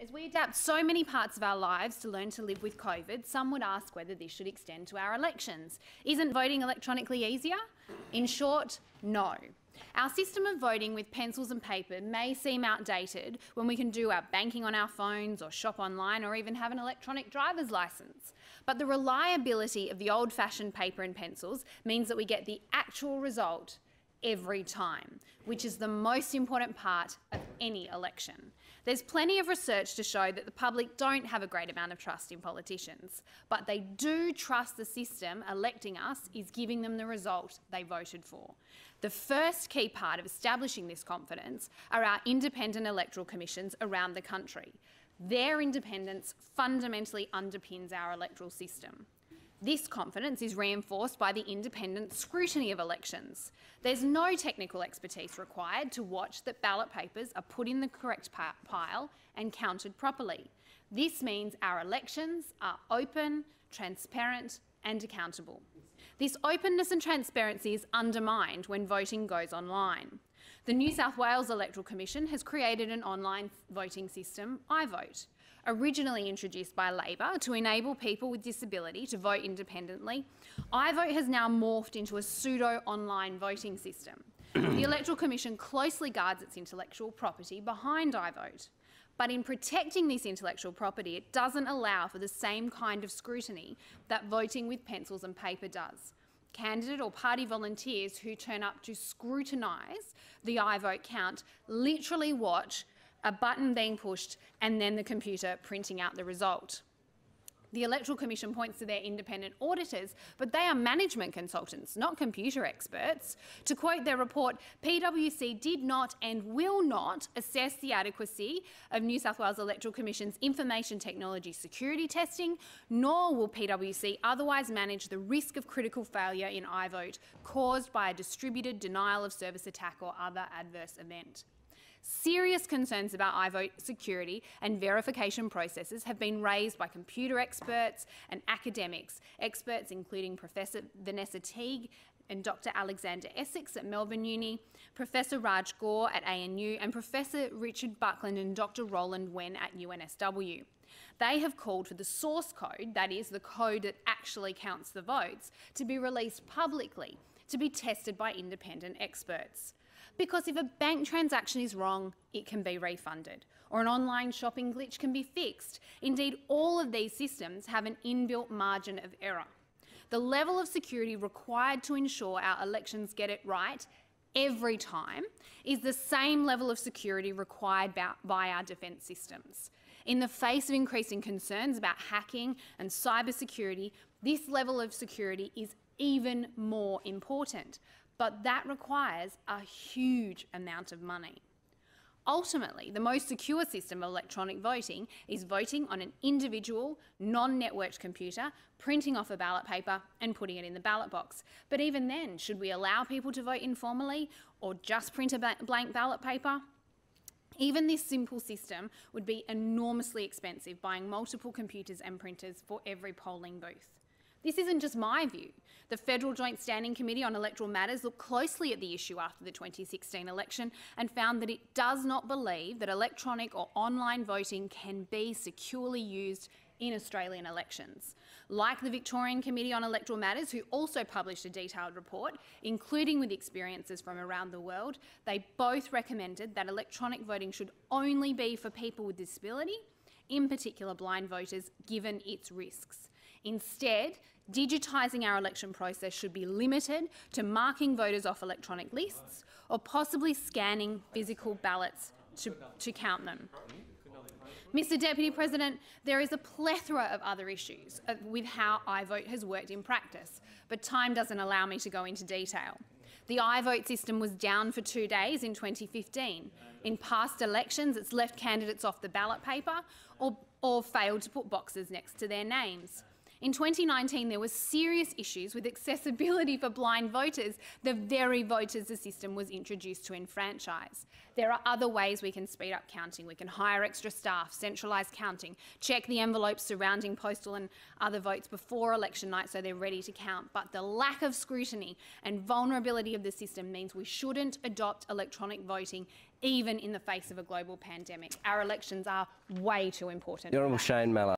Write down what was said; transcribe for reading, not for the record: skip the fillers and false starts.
As we adapt so many parts of our lives to learn to live with COVID, some would ask whether this should extend to our elections. Isn't voting electronically easier? In short, no. Our system of voting with pencils and paper may seem outdated when we can do our banking on our phones or shop online or even have an electronic driver's licence. But the reliability of the old-fashioned paper and pencils means that we get the actual result every time, which is the most important part of any election. There's plenty of research to show that the public don't have a great amount of trust in politicians, but they do trust the system electing us is giving them the result they voted for. The first key part of establishing this confidence are our independent electoral commissions around the country. Their independence fundamentally underpins our electoral system. This confidence is reinforced by the independent scrutiny of elections. There's no technical expertise required to watch that ballot papers are put in the correct pile and counted properly. This means our elections are open, transparent and accountable. This openness and transparency is undermined when voting goes online. The New South Wales Electoral Commission has created an online voting system, iVote. Originally introduced by Labor to enable people with disability to vote independently, iVote has now morphed into a pseudo-online voting system. The Electoral Commission closely guards its intellectual property behind iVote. But in protecting this intellectual property, it doesn't allow for the same kind of scrutiny that voting with pencils and paper does. Candidate or party volunteers who turn up to scrutinise the iVote count literally watch a button being pushed and then the computer printing out the result. The Electoral Commission points to their independent auditors, but they are management consultants, not computer experts. To quote their report, PwC did not and will not assess the adequacy of New South Wales Electoral Commission's information technology security testing, nor will PwC otherwise manage the risk of critical failure in iVote caused by a distributed denial of service attack or other adverse event. Serious concerns about iVote security and verification processes have been raised by computer experts and academics, experts including Professor Vanessa Teague and Dr Alexander Essex at Melbourne Uni, Professor Raj Gore at ANU and Professor Richard Buckland and Dr Roland Wen at UNSW. They have called for the source code, that is, the code that actually counts the votes, to be released publicly, to be tested by independent experts. Because if a bank transaction is wrong, it can be refunded, or an online shopping glitch can be fixed. Indeed, all of these systems have an inbuilt margin of error. The level of security required to ensure our elections get it right every time is the same level of security required by our defence systems. In the face of increasing concerns about hacking and cybersecurity, this level of security is even more important. But that requires a huge amount of money. Ultimately, the most secure system of electronic voting is voting on an individual, non-networked computer, printing off a ballot paper and putting it in the ballot box. But even then, should we allow people to vote informally or just print a blank ballot paper? Even this simple system would be enormously expensive, buying multiple computers and printers for every polling booth. This isn't just my view. The Federal Joint Standing Committee on Electoral Matters looked closely at the issue after the 2016 election and found that it does not believe that electronic or online voting can be securely used in Australian elections. Like the Victorian Committee on Electoral Matters, who also published a detailed report, including with experiences from around the world, they both recommended that electronic voting should only be for people with disability, in particular blind voters, given its risks. Instead, digitising our election process should be limited to marking voters off electronic lists or possibly scanning physical ballots to count them. Mr Deputy President, there is a plethora of other issues with how iVote has worked in practice, but time doesn't allow me to go into detail. The iVote system was down for 2 days in 2015. In past elections, it's left candidates off the ballot paper or failed to put boxes next to their names. In 2019, there were serious issues with accessibility for blind voters, the very voters the system was introduced to enfranchise. There are other ways we can speed up counting. We can hire extra staff, centralise counting, check the envelopes surrounding postal and other votes before election night so they're ready to count. But the lack of scrutiny and vulnerability of the system means we shouldn't adopt electronic voting even in the face of a global pandemic. Our elections are way too important. The Honourable Shane Mallard.